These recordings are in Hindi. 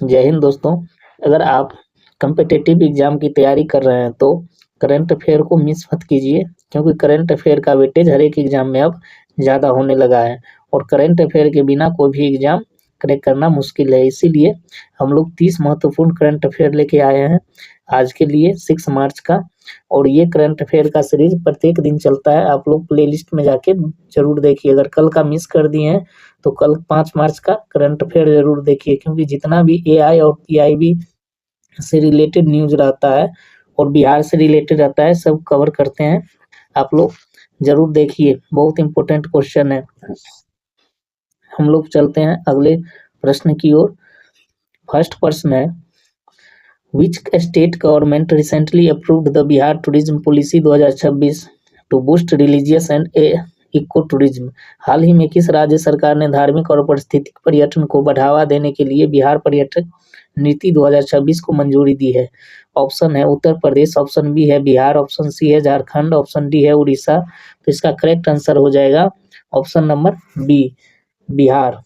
जय हिंद दोस्तों। अगर आप कम्पिटिटिव एग्जाम की तैयारी कर रहे हैं तो करंट अफेयर को मिस मत कीजिए, क्योंकि करंट अफेयर का वेटेज हर एक एग्जाम में अब ज़्यादा होने लगा है और करंट अफेयर के बिना कोई भी एग्जाम क्रैक करना मुश्किल है। इसीलिए हम लोग 30 महत्वपूर्ण करंट अफेयर लेके आए हैं आज के लिए 6 मार्च का। और ये करंट अफेयर का सीरीज प्रत्येक दिन चलता है। आप लोग प्लेलिस्ट में जाके जरूर देखिए। अगर कल का मिस कर दिए हैं तो कल 5 मार्च का करंट अफेयर जरूर देखिए, क्योंकि जितना भी एआई और पीआईबी से रिलेटेड न्यूज रहता है और बिहार से रिलेटेड रहता है, सब कवर करते हैं। आप लोग जरूर देखिए, बहुत इंपॉर्टेंट क्वेश्चन है। हम लोग चलते हैं अगले प्रश्न की ओर। फर्स्ट प्रश्न है, Which state government recently approved the Bihar Tourism Policy 2026 to boost religious and ecotourism? हाल ही में किस राज्य सरकार ने धार्मिक और पारिस्थितिक पर्यटन को बढ़ावा देने के लिए बिहार पर्यटन नीति 2026 को मंजूरी दी है? ऑप्शन है उत्तर प्रदेश, ऑप्शन बी है बिहार, ऑप्शन सी है झारखंड, ऑप्शन डी है उड़ीसा। तो इसका करेक्ट आंसर हो जाएगा ऑप्शन नंबर बी, बिहार।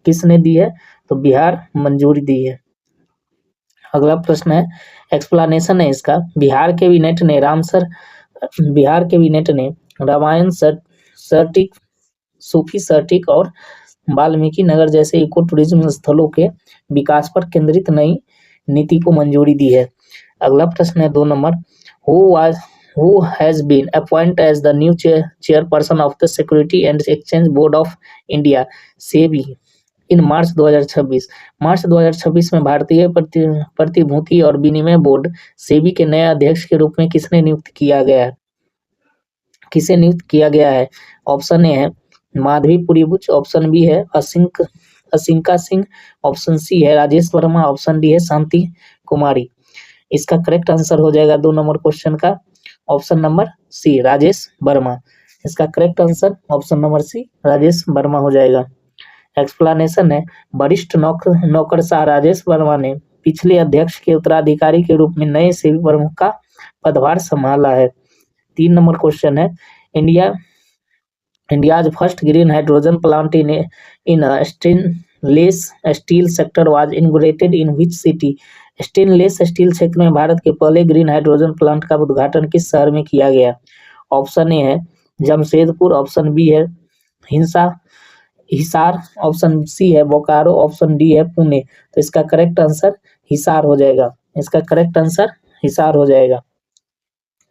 किसने दी है? तो बिहार मंजूरी दी है। अगला प्रश्न है, एक्सप्लेनेशन है इसका। बिहार कैबिनेट ने रामायण सर्टिक, सूफी सर्टिक और वाल्मीकि नगर जैसे इको टूरिज्म स्थलों के विकास पर केंद्रित नई नीति को मंजूरी दी है। अगला प्रश्न है 2 number, who has been appointed as the new chairperson of the Security and Exchange Board of India (SEBI) in March 2026? मार्च 2026 में भारतीय प्रतिभूति और विनिमय बोर्ड सेबी के नए अध्यक्ष के रूप में किसे नियुक्त किया गया है? ऑप्शन ए है माधवी पुरीबुच, ऑप्शन बी है असिंका सिंह, ऑप्शन सी है राजेश वर्मा, ऑप्शन डी है शांति कुमारी। इसका करेक्ट आंसर हो जाएगा 2 नंबर क्वेश्चन का option number C, Rajesh Verma. इसका correct answer option number C, Rajesh Verma हो जाएगा। एक्सप्लेनेशन है, वरिष्ठ नौकरशाह राजेश वर्मा ने पिछले अध्यक्ष के उत्तराधिकारी के रूप में नए सेबी प्रमुख का पदभार संभाला है। 3 नंबर क्वेश्चन है, India's first green hydrogen plant in stainless steel sector was inaugurated in which city? Stainless steel क्षेत्र में भारत के पहले ग्रीन हाइड्रोजन प्लांट का उद्घाटन किस शहर में किया गया? ऑप्शन ए है जमशेदपुर, ऑप्शन बी है हिसार, ऑप्शन सी है बोकारो, ऑप्शन डी है पुणे। तो इसका करेक्ट आंसर हिसार हो जाएगा। इसका करेक्ट आंसर हिसार हो जाएगा।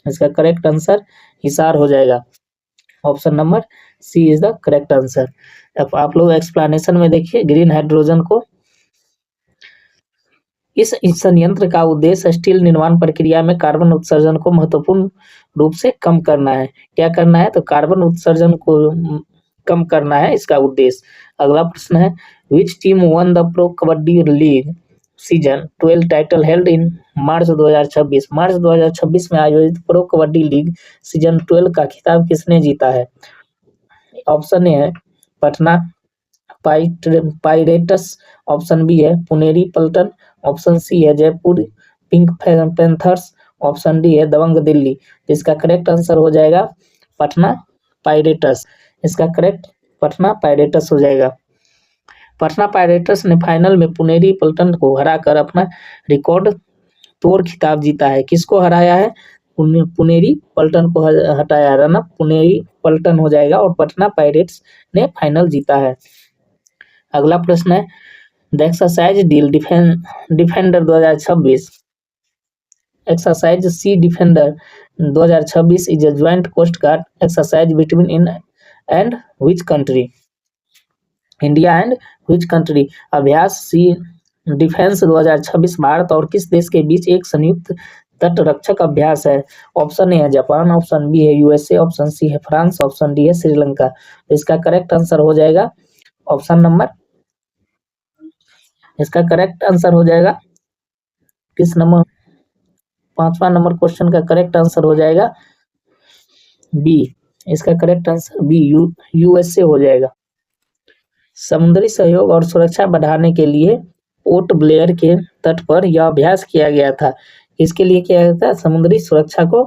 इसका करेक्ट आंसर हिसार हो जाएगा। Option number C is the correct answer. अब आप लोग एक्सप्लेनेशन में देखिए, ग्रीन हाइड्रोजन को इस संयंत्र का उद्देश्य स्टील निर्माण प्रक्रिया में कार्बन उत्सर्जन को महत्वपूर्ण रूप से कम करना है। क्या करना है? तो कार्बन उत्सर्जन को कम करना है इसका उद्देश्य। अगला प्रश्न है, which team won the pro kabaddi league season 12 title held in March 2026? मार्च 2026 में आयोजित प्रो कबड्डी लीग सीजन 12 का खिताब किसने जीता है? ऑप्शन ए है पटना पाइरेट्स, ऑप्शन बी है पुनेरी पल्टन, ऑप्शन सी है Jaipur pink panthers, option D है दबंग दिल्ली। इसका करेक्ट आंसर हो जाएगा पटना पाइरेट्स। इसका करेक्ट पटना पाइरेट्स हो जाएगा। पटना पाइरेट्स ने फाइनल में पुनेरी पल्टन को हराकर अपना रिकॉर्ड तोड़ खिताब जीता है। किसको हराया है? पुनेरी पल्टन को हटाया, रनअप पुनेरी पल्टन हो जाएगा और पटना पाइरेट्स ने फाइनल जीता है। अगला प्रश्न है, the exercise deal defender 2026, exercise sea defender 2026 is a joint coast guard exercise between in and which country? India and which country? अभ्यास सी डिफेंस 2026 भारत और किस देश के बीच एक संयुक्त तटरक्षक अभ्यास है? ऑप्शन ए है जापान, ऑप्शन बी है यूएसए, ऑप्शन सी है फ्रांस, ऑप्शन डी है श्रीलंका। तो इसका करेक्ट आंसर हो जाएगा ऑप्शन नंबर, इसका करेक्ट आंसर हो जाएगा किस नंबर? 5वां नंबर क्वेश्चन का करेक्ट आंसर हो जाएगा बी। इसका करेक्ट आंसर बी, यूएसए हो जाएगा। समुद्री सहयोग और सुरक्षा बढ़ाने के लिए पोर्ट ब्लेयर के तट पर यह अभ्यास किया गया था। इसके लिए किया गया था? समुद्री सुरक्षा को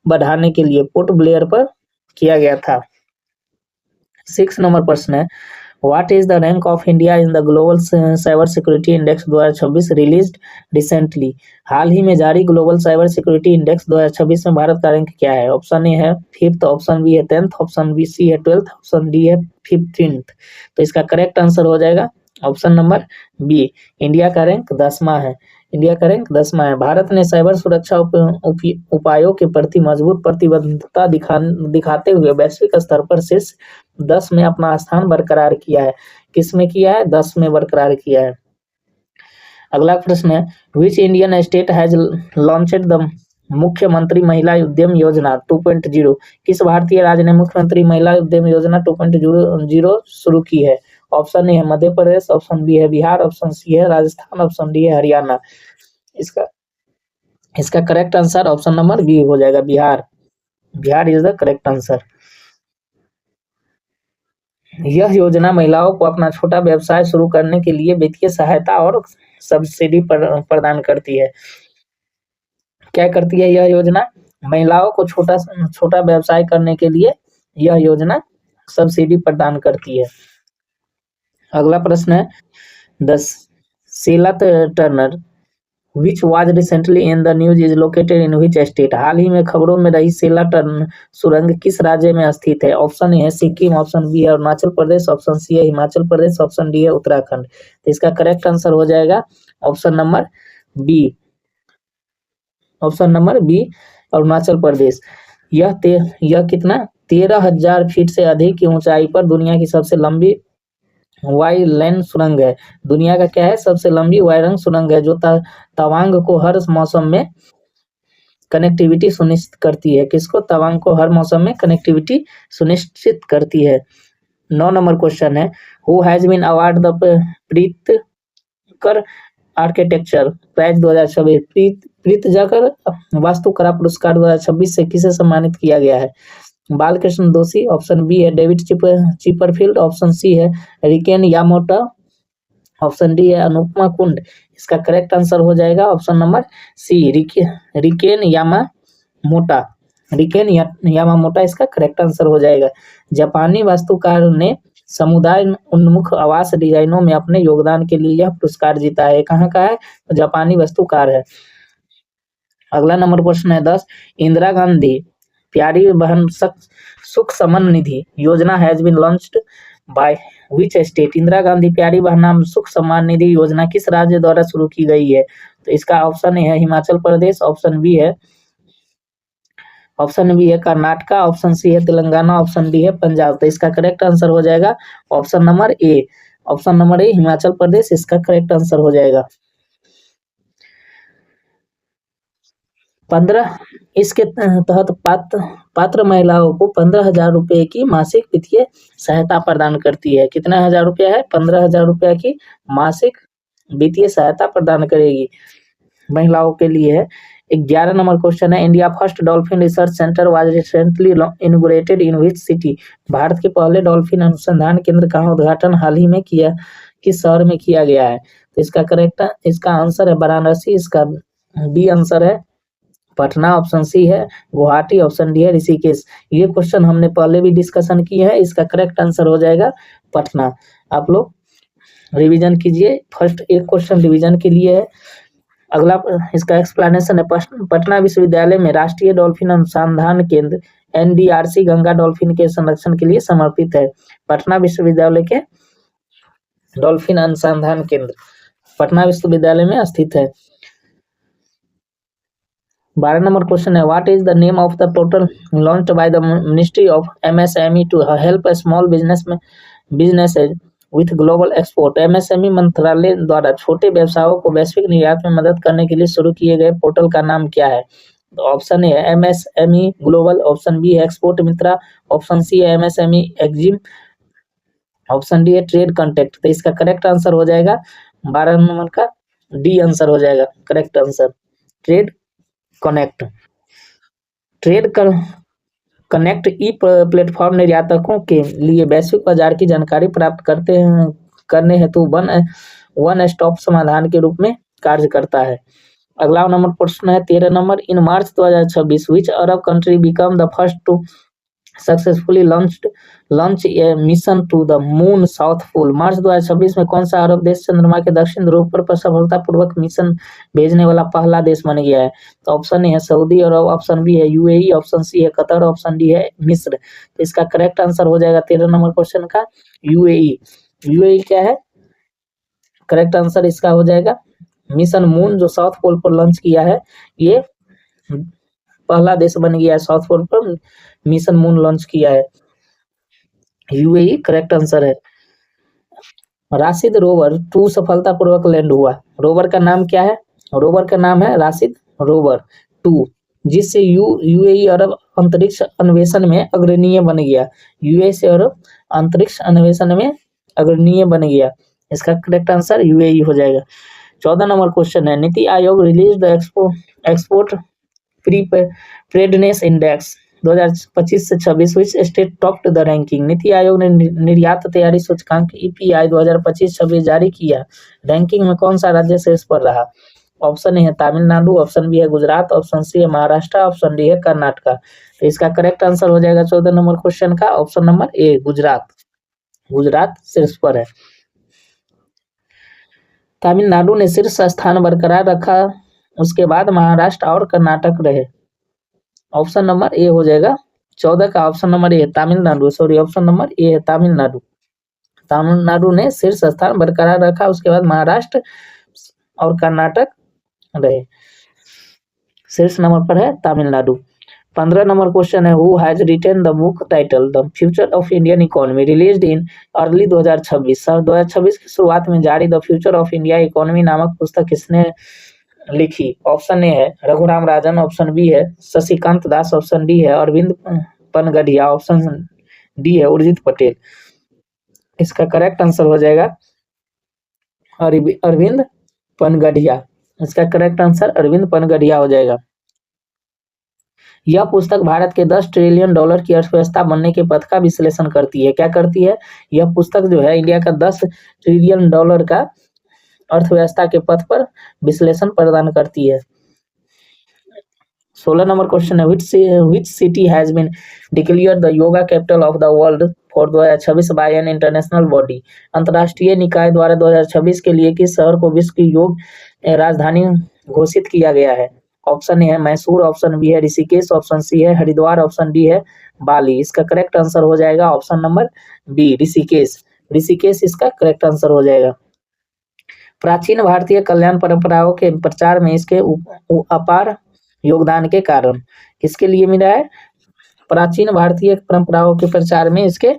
बढ़ाने के लिए पोर्ट ब्लेयर पर किया गया था। 6 नंबर प्रश्न है, What is the rank of India in the Global Cyber Security Index 2026 released recently? हाल ही में जारी ग्लोबल साइबर सिक्योरिटी इंडेक्स 2026 में भारत का रैंक क्या है? ऑप्शन ए है 5th, ऑप्शन बी है 10th, ऑप्शन बी सी है 12th, ऑप्शन डी है 15th। तो इसका करेक्ट आंसर हो जाएगा ऑप्शन नंबर बी। इंडिया का रैंक 10वां है। इंडिया का रैंक 10वां है। भारत ने साइबर सुरक्षा उपायों के प्रति मजबूत प्रतिबद्धता दिखाते हुए वैश्विक स्तर पर शीर्ष 10 में अपना स्थान बरकरार किया है। किस में किया है? 10 में बरकरार किया है। अगला प्रश्न है which Indian state has launched the मुख्यमंत्री महिला उद्यम योजना 2.0? किस भारतीय राज्य ने मुख्यमंत्री महिला उद्यम योजना 2.0 शुरू की है? ऑप्शन ए है मध्य प्रदेश, ऑप्शन बी है बिहार, ऑप्शन सी है राजस्थान, ऑप्शन डी है हरियाणा। इसका correct answer option number B हो जाएगा Bihar. Bihar is the correct answer. यह योजना महिलाओं को अपना छोटा व्यवसाय शुरू करने के लिए वित्तीय सहायता और सब्सिडी प्रदान करती है। क्या करती है यह योजना? महिलाओं को छोटा व्यवसाय करने के लिए यह योजना सब्सिडी प्रदान करती है। अगला प्रश्न है 10 Sheila Turner which was recently in the news is located in which state? हाल ही में खबरों में रही शीला टर्नर सुरंग किस राज्य में स्थित है? ऑप्शन ए है सिक्किम, ऑप्शन बी है अरुणाचल प्रदेश, ऑप्शन सी है हिमाचल प्रदेश, ऑप्शन डी है उत्तराखंड। तो इसका करेक्ट आंसर हो जाएगा option number B. Option number B Arunachal Pradesh. यह कितना 13,000 फीट से अधिक की ऊंचाई पर दुनिया की सबसे लंबी वाई-लाइन सुरंग है। दुनिया का क्या है? सबसे लंबी वाई-लाइन सुरंग है जो तवांग को हर मौसम में कनेक्टिविटी सुनिश्चित करती है। किसको? तवांग को हर मौसम में कनेक्टिविटी सुनिश्चित करती है। 9 नंबर क्वेश्चन है who has been award the Pritzker architecture prize 2026? Pritzker वास्तुकला पुरस्कार 2026 से किसे सम्मानित किया गया है? बालकृष्ण दोषी, ऑप्शन बी है डेविड चिपरफील्ड, ऑप्शन सी है रिकेन यामामोटो, ऑप्शन डी है अनुपमा कुंड। इसका करेक्ट आंसर हो जाएगा option number C Riken Yamamoto. Riken Yamamoto इसका करेक्ट आंसर हो जाएगा। जापानी वास्तुकार ने समुदाय उन्मुख आवास डिजाइनों में अपने योगदान के लिए यह पुरस्कार जीता है। कहाँ का है? जापानी वास्तुकार है। अगला नंबर क्वेश्चन है 10 इंदिरा गांधी प्यारी बहन सुख Saman Nidhi Yojana has been launched by which state? Indira Gandhi Pyari Behna सुख सम्मान निधि योजना किस राज्य द्वारा शुरू की गई है? तो इसका ऑप्शन है हिमाचल प्रदेश, ऑप्शन बी है कर्नाटका, ऑप्शन सी है तेलंगाना, ऑप्शन डी है पंजाब। तो इसका करेक्ट आंसर हो जाएगा option number A. Option number A Himachal Pradesh इसका करेक्ट आंसर हो जाएगा। 15 इसके तहत पात्र महिलाओं को 15,000 रुपए की मासिक वित्तीय सहायता प्रदान करती है। कितना हजार रुपया है? 15,000 रुपया की मासिक वित्तीय सहायता प्रदान करेगी महिलाओं के लिए है। 11 नंबर क्वेश्चन है India first dolphin research centre was recently inaugurated in which city? Bharat के पहले डॉल्फिन अनुसंधान केंद्र का उद्घाटन हाल ही में किस शहर में किया गया है? तो इसका आंसर है वाराणसी, इसका बी आंसर है पटना, ऑप्शन सी है गुवाहाटी, ऑप्शन डी है ऋषिकेश। ये क्वेश्चन हमने पहले भी डिस्कशन किए हैं। इसका करेक्ट आंसर हो जाएगा पटना। आप लोग रिवीजन कीजिए, फर्स्ट एक क्वेश्चन रिवीजन के लिए है। अगला इसका एक्सप्लेनेशन है पटना विश्वविद्यालय में राष्ट्रीय डॉल्फिन अनुसंधान केंद्र NDRC गंगा डॉल्फिन के संरक्षण के लिए समर्पित है। पटना विश्वविद्यालय के डॉल्फिन अनुसंधान केंद्र पटना विश्वविद्यालय में स्थित है। 12 नंबर क्वेश्चन है what is the name of the portal launched by the ministry of MSME to help small businesses with global export? MSME मंत्रालय द्वारा छोटे व्यवसायों को वैश्विक निर्यात में मदद करने के लिए शुरू किए गए पोर्टल का नाम क्या है? ऑप्शन ए है MSME ग्लोबल, ऑप्शन बी है एक्सपोर्ट मित्रा, ऑप्शन सी है MSME एक्जिम, ऑप्शन डी है ट्रेड कॉन्टेक्ट। तो इसका करेक्ट आंसर हो जाएगा 12 नंबर का डी आंसर हो जाएगा correct answer trade connect. Trade connect E platform निर्यातकों के लिए वैश्विक बाजार की जानकारी प्राप्त करने हेतु वन स्टॉप समाधान के रूप में कार्य करता है। अगला नंबर प्रश्न है 13 number in March 2026 which Arab country become the first to successfully launch a mission to the moon south pole. मार्च 2026 में कौन सा अरब देश चंद्रमा के दक्षिण ध्रुव पर सफलतापूर्वक मिशन भेजने वाला पहला देश बन गया है? तो ऑप्शन ए है सऊदी अरब, ऑप्शन बी है यूएई, ऑप्शन सी है कतर, ऑप्शन डी है मिस्र। तो इसका करेक्ट आंसर हो जाएगा 13 नंबर क्वेश्चन का यूएई। यूएई क्या है? करेक्ट आंसर इसका हो जाएगा मिशन मून, जो साउथ पोल पर लॉन्च किया है, ये पहला देश बन गया है साउथ पोल पर मिशन मून लॉन्च किया है। यूएई करेक्ट आंसर है। राशिद रोवर 2 सफलतापूर्वक लैंड हुआ। रोवर का नाम क्या है? रोवर का नाम है राशिद रोवर 2, जिससे यूएई अरब अंतरिक्ष अन्वेषण में अग्रणीय बन गया। यूएस अरब अंतरिक्ष अन्वेषण में अग्रणीय बन गया। इसका करेक्ट आंसर यूएई हो जाएगा। 14 नंबर क्वेश्चन है, NITI Aayog release the export प्रीपेरेडनेस index 2025 से 26 which state topped the ranking. NITI Aayog ने निर्यात तैयारी सूचकांक ईपीआई 2025-26 जारी किया। रैंकिंग में कौन सा राज्य शीर्ष पर रहा? ऑप्शन ए है तमिलनाडु, ऑप्शन बी है गुजरात, ऑप्शन सी है महाराष्ट्र, ऑप्शन डी है कर्नाटका। तो इसका करेक्ट आंसर हो जाएगा 14 नंबर क्वेश्चन का ऑप्शन नंबर ए गुजरात। गुजरात शीर्ष पर है। तमिलनाडु ने शीर्ष स्थान बरकरार रखा, उसके बाद महाराष्ट्र और कर्नाटक रहे। ऑप्शन नंबर ए हो जाएगा 14 का ऑप्शन नंबर ए तमिलनाडु, सॉरी ऑप्शन नंबर ए है तमिलनाडु। तमिलनाडु ने शीर्ष स्थान बरकरार रखा, उसके बाद महाराष्ट्र और कर्नाटक रहे। शीर्ष नंबर पर है तमिलनाडु। 15 नंबर क्वेश्चन है, who has retain the book title the future of Indian economy released in early 2026। साल 2026 की शुरुआत में जारी the future of India economy नामक पुस्तक किसने लिखी? ऑप्शन ए है रघुराम राजन, ऑप्शन बी है शशिकांत दास, ऑप्शन डी है अरविंद पनगढ़िया, ऑप्शन डी है उर्जित पटेल। इसका करेक्ट आंसर हो जाएगा अरविंद पनगढ़िया। इसका करेक्ट आंसर अरविंद पनगढ़िया हो जाएगा। यह पुस्तक भारत के 10 ट्रिलियन डॉलर की अर्थव्यवस्था बनने के पथ का विश्लेषण करती है। क्या करती है? यह पुस्तक जो है इंडिया का 10 ट्रिलियन डॉलर का अर्थव्यवस्था के पथ पर विश्लेषण प्रदान करती है। 16 नंबर क्वेश्चन है, which city has been declared the yoga capital of the world for 2026 by an international body। अंतर्राष्ट्रीय निकाय द्वारा 2026 के लिए किस शहर को विश्व की योग राजधानी घोषित किया गया है? ऑप्शन ए है मैसूर, ऑप्शन बी है ऋषिकेश, ऑप्शन सी है हरिद्वार, ऑप्शन डी है बाली। इसका करेक्ट आंसर हो जाएगा option number B Rishikesh. Rishikesh इसका करेक्ट आंसर हो जाएगा। प्राचीन भारतीय कल्याण परंपराओं के प्रचार में इसके अपार योगदान के कारण किसके लिए मिला है? प्राचीन भारतीय परंपराओं के प्रचार में इसके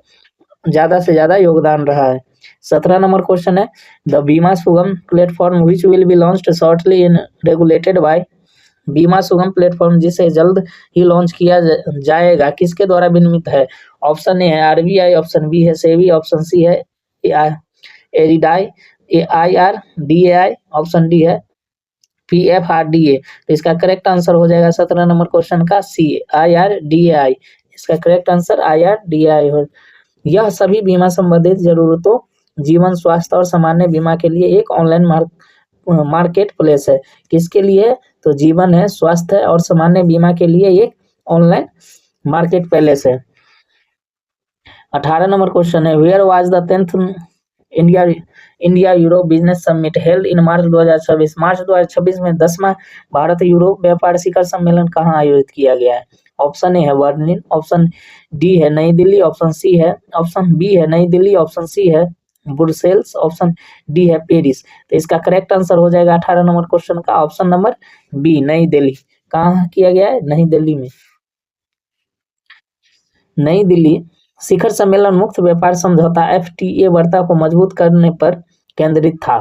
ज्यादा से ज्यादा योगदान रहा है। 17 नंबर क्वेश्चन है, द बीमा सुगम platform which will be launched shortly in regulated by. बीमा सुगम प्लेटफॉर्म जिसे जल्द ही लॉन्च किया जाएगा किसके द्वारा विनियमित है? ऑप्शन ए है आरबीआई, ऑप्शन बी है सेबी, ऑप्शन सी है AIRDAI, ऑप्शन डी है PFRDA। तो इसका करेक्ट आंसर हो जाएगा 17 नंबर क्वेश्चन का सी IRDAI। इसका करेक्ट आंसर IRDAI हो। यह सभी बीमा संबंधित जरूरतों, जीवन, स्वास्थ्य और सामान्य बीमा के लिए एक ऑनलाइन मार्केट प्लेस है। किसके लिए? तो जीवन है, स्वास्थ्य है और सामान्य बीमा के लिए एक ऑनलाइन मार्केट प्लेस है। 18 नंबर क्वेश्चन है, where was the 10th India Europe business summit held in March 2026। मार्च 2026 में 10वां भारत यूरोप व्यापार शिखर सम्मेलन कहाँ आयोजित किया गया है? ऑप्शन ए है बर्लिन, ऑप्शन डी है नई दिल्ली, ऑप्शन बी है नई दिल्ली, ऑप्शन सी है ब्रुसेल्स, ऑप्शन डी है पेरिस। तो इसका करेक्ट आंसर हो जाएगा 18 नंबर क्वेश्चन का ऑप्शन नंबर बी नई दिल्ली। कहाँ किया गया है? नई दिल्ली में। नई दिल्ली शिखर सम्मेलन मुक्त व्यापार समझौता FTA वार्ता को मजबूत करने पर केंद्रित था।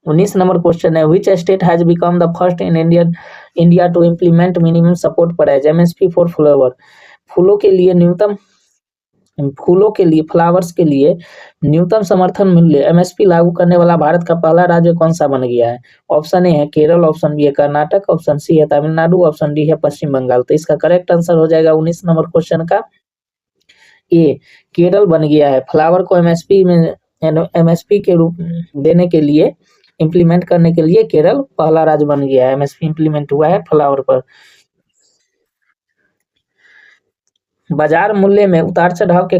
19 नंबर क्वेश्चन है, which state has become the first in India to implement minimum support price MSP for flower. Flowers के लिए न्यूनतम समर्थन मूल्य MSP लागू करने वाला भारत का पहला राज्य कौन सा बन गया है? ऑप्शन ए है केरल, ऑप्शन बी है कर्नाटक, ऑप्शन सी है तमिलनाडु, ऑप्शन डी है पश्चिम बंगाल। तो इसका करेक्ट आंसर हो जाएगा 19 नंबर क्वेश्चन का ए केरल बन गया है। फ्लावर को MSP के रूप देने के लिए, इम्प्लीमेंट करने के लिए केरल पहला राज्य बन गया है। MSP इम्प्लीमेंट हुआ है फ्लावर पर। बाजार मूल्य में उतार चढ़ाव के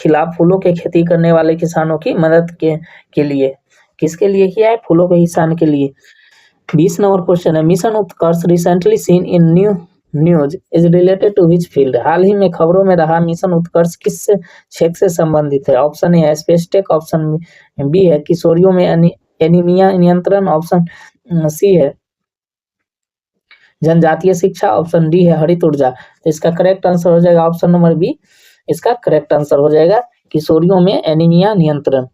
खिलाफ फूलों की खेती करने वाले किसानों की मदद के लिए। किसके लिए किया है? फूलों के किसान के लिए। 20 नंबर क्वेश्चन है, mission Utkarsh recently seen in news is related to which field? हाल ही में खबरों में रहा मिशन उत्कर्ष किस क्षेत्र से संबंधित है? ऑप्शन ए है स्पेस टेक, ऑप्शन बी है किशोरियों में एनीमिया नियंत्रण, ऑप्शन सी है जनजातीय शिक्षा, ऑप्शन डी है हरित ऊर्जा। तो इसका करेक्ट आंसर हो जाएगा ऑप्शन नंबर बी। इसका करेक्ट आंसर हो जाएगा किशोरियों में एनीमिया नियंत्रण।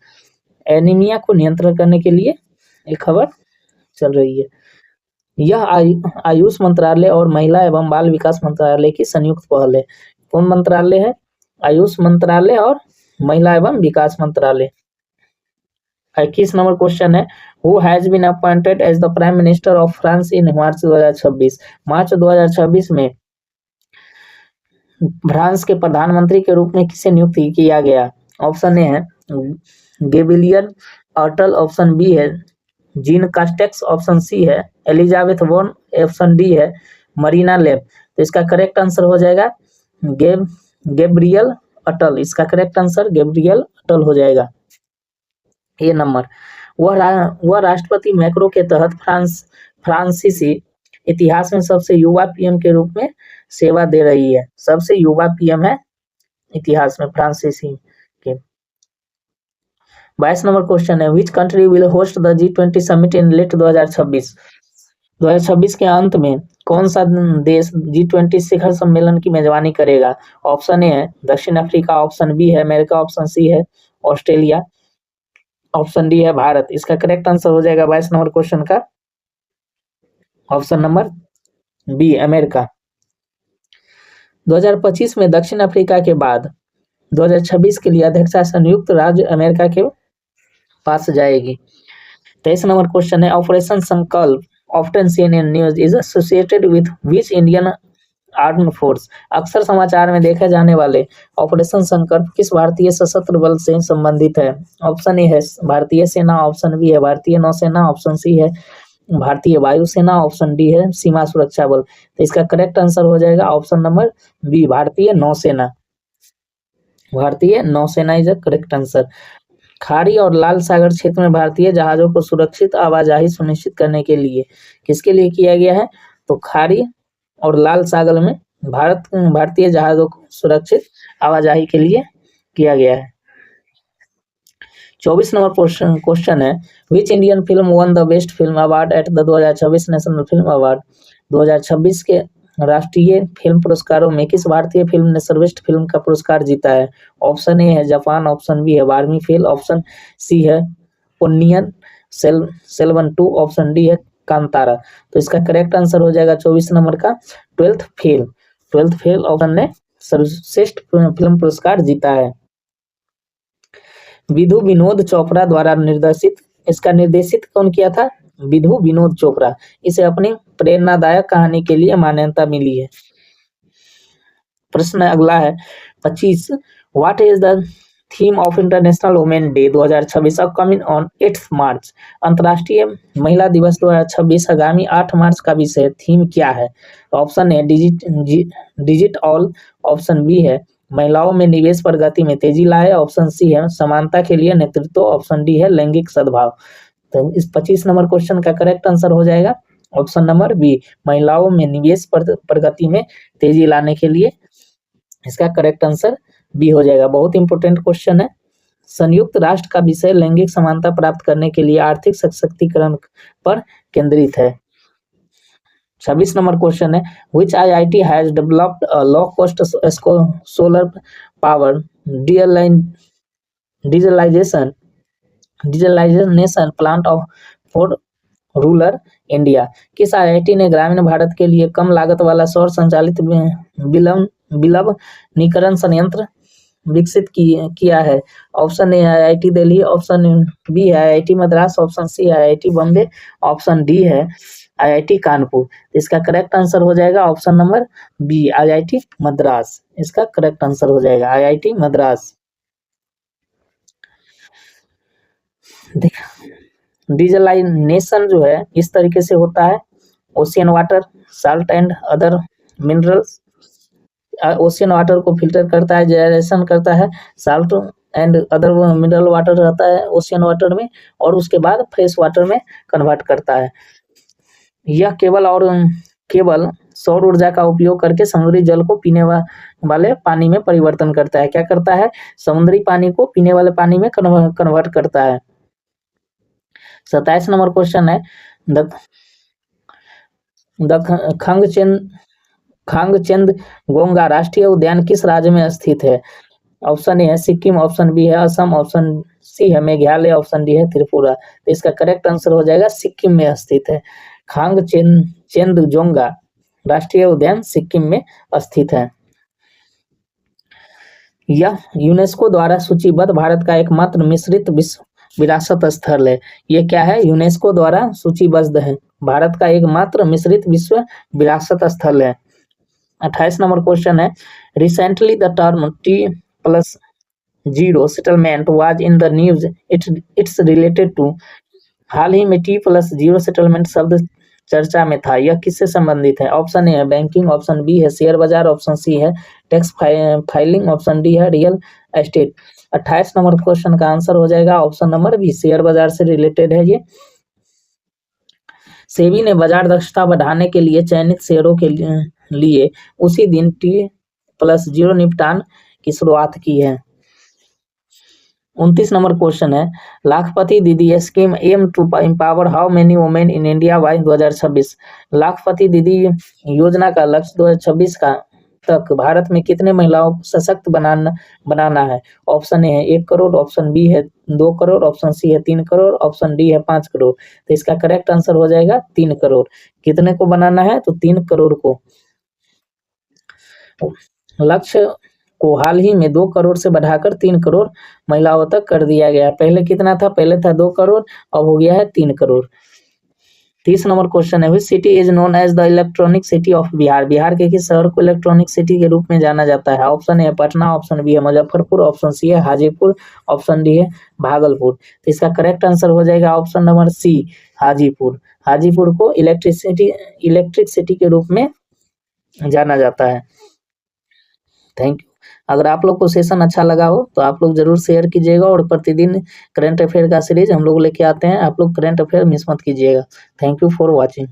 एनीमिया को नियंत्रण करने के लिए ये खबर चल रही है। यह आयुष मंत्रालय और महिला एवं बाल विकास मंत्रालय की संयुक्त पहल है। कौन मंत्रालय है? आयुष मंत्रालय और महिला एवं विकास मंत्रालय। 21 नंबर क्वेश्चन है, who has been appointed as the prime minister of France in March 2026? मार्च 2026 में फ्रांस के प्रधानमंत्री के रूप में किसे नियुक्त किया गया? ऑप्शन ए है गैब्रियल अटल, ऑप्शन बी है जीन कास्टेक्स, ऑप्शन सी है एलिजाबेथ बोर्न, ऑप्शन डी है मरीना लेब। तो इसका करेक्ट आंसर हो जाएगा गैब्रियल अटल। इसका करेक्ट आंसर गैब्रियल अटल हो जाएगा। ये नंबर वह राष्ट्रपति मैक्रो के तहत फ्रांसीसी इतिहास में सबसे युवा पीएम के रूप में सेवा दे रही है। सबसे युवा पीएम है इतिहास में फ्रांसीसी के। 22 नंबर क्वेश्चन है, which country will host the G20 summit in late 2026? 2026 के अंत में कौन सा देश G20 शिखर सम्मेलन की मेजबानी करेगा? ऑप्शन ए है दक्षिण अफ्रीका, ऑप्शन बी है अमेरिका, ऑप्शन सी है ऑस्ट्रेलिया, ऑप्शन डी है भारत। इसका करेक्ट आंसर हो जाएगा 22 नंबर क्वेश्चन का ऑप्शन नंबर बी अमेरिका। 2025 में दक्षिण अफ्रीका के बाद 2026 के लिए अध्यक्षता संयुक्त राज्य अमेरिका के पास जाएगी। 23 नंबर क्वेश्चन है, ऑपरेशन संकल्प often scene in news is associated with which Indian armed force? अक्सर समाचार में देखे जाने वाले ऑपरेशन संकल्प किस भारतीय सशस्त्र बल से संबंधित है? ऑप्शन ए है भारतीय सेना, ऑप्शन बी है भारतीय नौसेना, ऑप्शन सी है भारतीय वायुसेना, ऑप्शन डी है सीमा सुरक्षा बल। तो इसका करेक्ट आंसर हो जाएगा ऑप्शन नंबर बी भारतीय नौसेना। भारतीय नौसेना इज द करेक्ट आंसर। खाड़ी और लाल सागर क्षेत्र में भारतीय जहाजों को सुरक्षित आवाजाही सुनिश्चित करने के लिए किसके लिए किया गया है? तो खाड़ी और लाल सागर में भारतीय जहाजों को सुरक्षित आवाजाही के लिए किया गया है। 24 नंबर क्वेश्चन है, which Indian film one the best film award at the 2026 national film award? 2026 के राष्ट्रीय फिल्म पुरस्कारों में किस भारतीय फिल्म ने सर्वश्रेष्ठ फिल्म का पुरस्कार जीता है? ऑप्शन ए है जापान, ऑप्शन बी है बार्मी फेल, ऑप्शन सी है पोन्नियन सेल्वन 2, ऑप्शन डी है कांतारा। तो इसका करेक्ट आंसर हो जाएगा 24 नंबर का 12th फेल ऑप्शन ने सर्वश्रेष्ठ फिल्म पुरस्कार जीता है। विधु विनोद चोपड़ा द्वारा निर्देशित, इसका निर्देशित कौन किया था? विधु विनोद चोपड़ा। इसे अपनी प्रेरणादायक कहानी के लिए मान्यता मिली है। प्रश्न अगला है 25, what is the theme of international women day 2026 upcoming on 8 मार्च? अंतर्राष्ट्रीय महिला दिवस 2026 आगामी 8 मार्च का विषय थीम क्या है? Option A digit all, option B है महिलाओं में निवेश पर गति में तेजी लाए, ऑप्शन सी है समानता के लिए नेतृत्व, ऑप्शन डी है लैंगिक सद्भाव। तो इस 25 नंबर क्वेश्चन का करेक्ट आंसर हो जाएगा ऑप्शन नंबर बी महिलाओं में निवेश पर प्रगति में तेजी लाने के लिए। इसका करेक्ट आंसर बी हो जाएगा। बहुत इंपॉर्टेंट क्वेश्चन है। संयुक्त राष्ट्र का विषय लैंगिक समानता प्राप्त करने के लिए आर्थिक सशक्तिकरण पर केंद्रित है। 26 नंबर क्वेश्चन है, which IIT has developed a low cost solar power digitalization plant for rural India? किस आईआईटी ने ग्रामीण भारत के लिए कम लागत वाला सौर संचालित विलवनीकरण संयंत्र विकसित किया है? Option A IIT Delhi, option B है IIT Madras, option C IIT Bombay, option D है आईआईटी कानपुर। इसका करेक्ट आंसर हो जाएगा option number B IIT Madras. इसका करेक्ट आंसर हो जाएगा आईआईटी मद्रास। डिजलाइनेशन जो है इस तरीके से होता है, ocean water, salt and other minerals ocean water को फिल्टर करता है, जेनरेशन करता है, salt and other mineral water रहता है ओशियन वाटर में, और उसके बाद फ्रेश वाटर में कन्वर्ट करता है। यह केवल सौर ऊर्जा का उपयोग करके समुद्री जल को पीने वाले पानी में परिवर्तन करता है। क्या करता है? समुद्री पानी को पीने वाले पानी में कन्वर्ट करता है। 27 नंबर क्वेश्चन है, खांगचेंद गोंगा राष्ट्रीय उद्यान किस राज्य में स्थित है? ऑप्शन ए है सिक्किम, ऑप्शन बी है असम, ऑप्शन सी है मेघालय, ऑप्शन डी है त्रिपुरा। तो इसका करेक्ट आंसर हो जाएगा सिक्किम में स्थित है। खांगचेंदजोंगा राष्ट्रीय उद्यान सिक्किम में स्थित है। यह यूनेस्को द्वारा सूचीबद्ध भारत का एकमात्र मिश्रित विश्व विरासत स्थल है। ये क्या है? यूनेस्को द्वारा सूचीबद्ध है, भारत का एकमात्र मिश्रित विश्व विरासत स्थल है। 28 नंबर क्वेश्चन है, recently the term T+0 settlement was in the news, it's related to. हाल ही में T+0 सेटलमेंट शब्द चर्चा में था, यह किससे संबंधित है? ऑप्शन ए है बैंकिंग, ऑप्शन बी है शेयर बाजार, ऑप्शन सी है टैक्स फाइलिंग, ऑप्शन डी है रियल एस्टेट। 28 नंबर क्वेश्चन का आंसर हो जाएगा ऑप्शन नंबर बी, शेयर बाजार से रिलेटेड है ये। सेबी ने बाजार दक्षता बढ़ाने के लिए चयनित शेयरों के लिए उसी दिन T+0 निपटान की शुरुआत की है। 29 नंबर क्वेश्चन है, Lakhpati Didi scheme aim to empower how many women in India by 2026। Lakhpati Didi योजना का लक्ष्य 2026 तक भारत में कितने महिलाओं को सशक्त बनाना है? ऑप्शन ए है 1 करोड़, ऑप्शन बी है 2 करोड़, ऑप्शन सी है 3 करोड़, ऑप्शन डी है 5 करोड़। तो इसका करेक्ट आंसर हो जाएगा 3 करोड़। कितने को बनाना है? तो 3 करोड़ को। लक्ष्य को हाल ही में 2 करोड़ से बढ़ाकर 3 करोड़ महिलाओं तक कर दिया गया। पहले कितना था? पहले था 2 करोड़, अब हो गया है 3 करोड़। 30 नंबर क्वेश्चन है, which city is known as the electronic city of Bihar. Bihar के किस शहर को इलेक्ट्रॉनिक सिटी के रूप में जाना जाता है? ऑप्शन ए है पटना, ऑप्शन बी है मुजफ्फरपुर, ऑप्शन सी है हाजीपुर, ऑप्शन डी है भागलपुर। तो इसका करेक्ट आंसर हो जाएगा option number C, Hajipur. Hajipur को इलेक्ट्रिक सिटी के रूप में जाना जाता है। Thank you. अगर आप लोग को सेशन अच्छा लगा हो तो आप लोग जरूर शेयर कीजिएगा, और प्रतिदिन करंट अफेयर का सीरीज हम लोग लेके आते हैं, आप लोग करंट अफेयर मिस मत कीजिएगा। Thank you for watching.